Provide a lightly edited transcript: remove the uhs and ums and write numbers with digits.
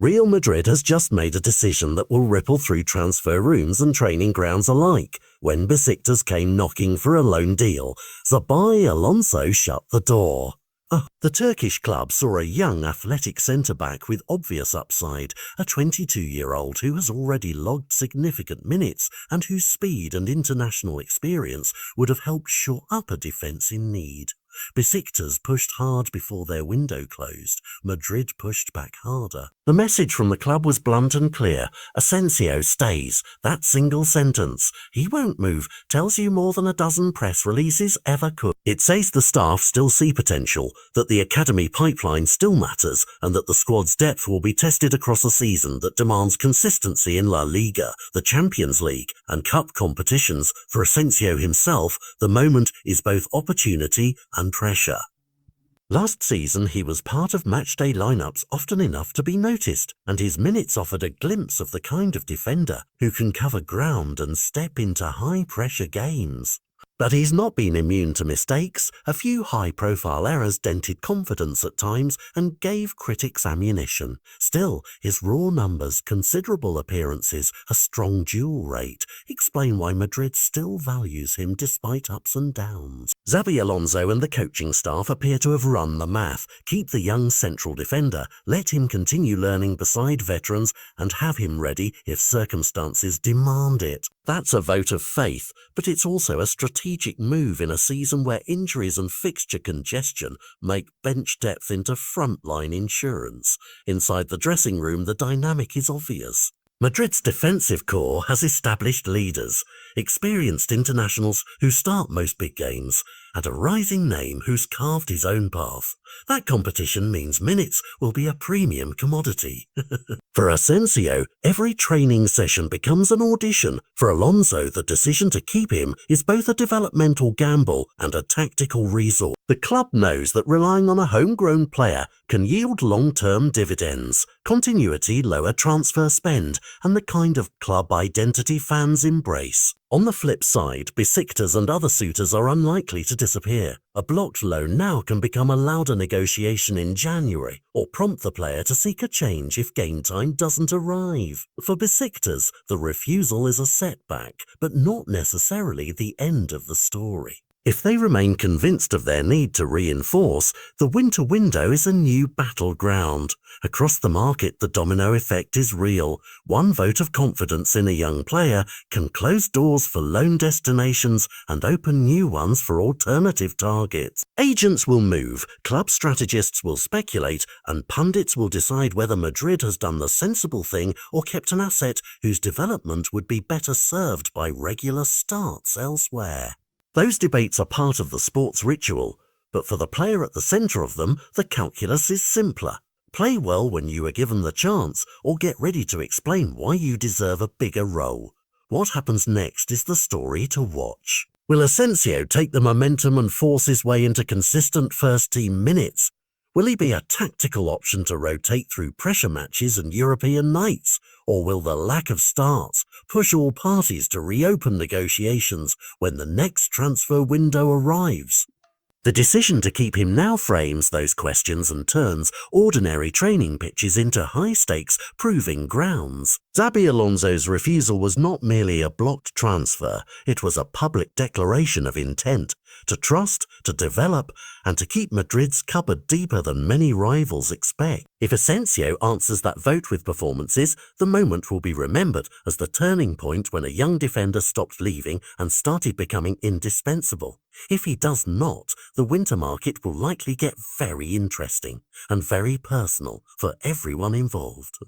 Real Madrid has just made a decision that will ripple through transfer rooms and training grounds alike. When Besiktas came knocking for a loan deal, Xabi Alonso shut the door. The Turkish club saw a young athletic centre-back with obvious upside, a 22-year-old who has already logged significant minutes and whose speed and international experience would have helped shore up a defence in need. Besiktas pushed hard before their window closed. Madrid pushed back harder. The message from the club was blunt and clear. Asencio stays. That single sentence, "He won't move," tells you more than a dozen press releases ever could. It says the staff still see potential, that the academy pipeline still matters, and that the squad's depth will be tested across a season that demands consistency in La Liga, the Champions League, and cup competitions. For Asencio himself, the moment is both opportunity and pressure. Last season he was part of matchday lineups often enough to be noticed, and his minutes offered a glimpse of the kind of defender who can cover ground and step into high-pressure games. But he's not been immune to mistakes. A few high-profile errors dented confidence at times and gave critics ammunition. Still, his raw numbers, considerable appearances, a strong duel rate explain why Madrid still values him despite ups and downs. Xabi Alonso and the coaching staff appear to have run the math. Keep the young central defender, let him continue learning beside veterans, and have him ready if circumstances demand it. That's a vote of faith, but it's also a strategic move in a season where injuries and fixture congestion make bench depth into frontline insurance. Inside the dressing room, the dynamic is obvious. Madrid's defensive core has established leaders, experienced internationals who start most big games, and a rising name who's carved his own path. That competition means minutes will be a premium commodity. For Asencio, every training session becomes an audition. For Alonso, the decision to keep him is both a developmental gamble and a tactical resource. The club knows that relying on a homegrown player can yield long-term dividends, continuity, lower transfer spend, and the kind of club identity fans embrace. On the flip side, Besiktas and other suitors are unlikely to disappear. A blocked loan now can become a louder negotiation in January, or prompt the player to seek a change if game time doesn't arrive. For Besiktas, the refusal is a setback, but not necessarily the end of the story. If they remain convinced of their need to reinforce, the winter window is a new battleground. Across the market, the domino effect is real. One vote of confidence in a young player can close doors for loan destinations and open new ones for alternative targets. Agents will move, club strategists will speculate, and pundits will decide whether Madrid has done the sensible thing or kept an asset whose development would be better served by regular starts elsewhere. Those debates are part of the sports ritual, but for the player at the centre of them, the calculus is simpler. Play well when you are given the chance, or get ready to explain why you deserve a bigger role. What happens next is the story to watch. Will Asencio take the momentum and force his way into consistent first-team minutes? Will he be a tactical option to rotate through pressure matches and European nights? Or will the lack of starts push all parties to reopen negotiations when the next transfer window arrives? The decision to keep him now frames those questions and turns ordinary training pitches into high-stakes proving grounds. Xabi Alonso's refusal was not merely a blocked transfer, it was a public declaration of intent to trust, to develop, and to keep Madrid's cupboard deeper than many rivals expect. If Asencio answers that vote with performances, the moment will be remembered as the turning point when a young defender stopped leaving and started becoming indispensable. If he does not, the winter market will likely get very interesting and very personal for everyone involved.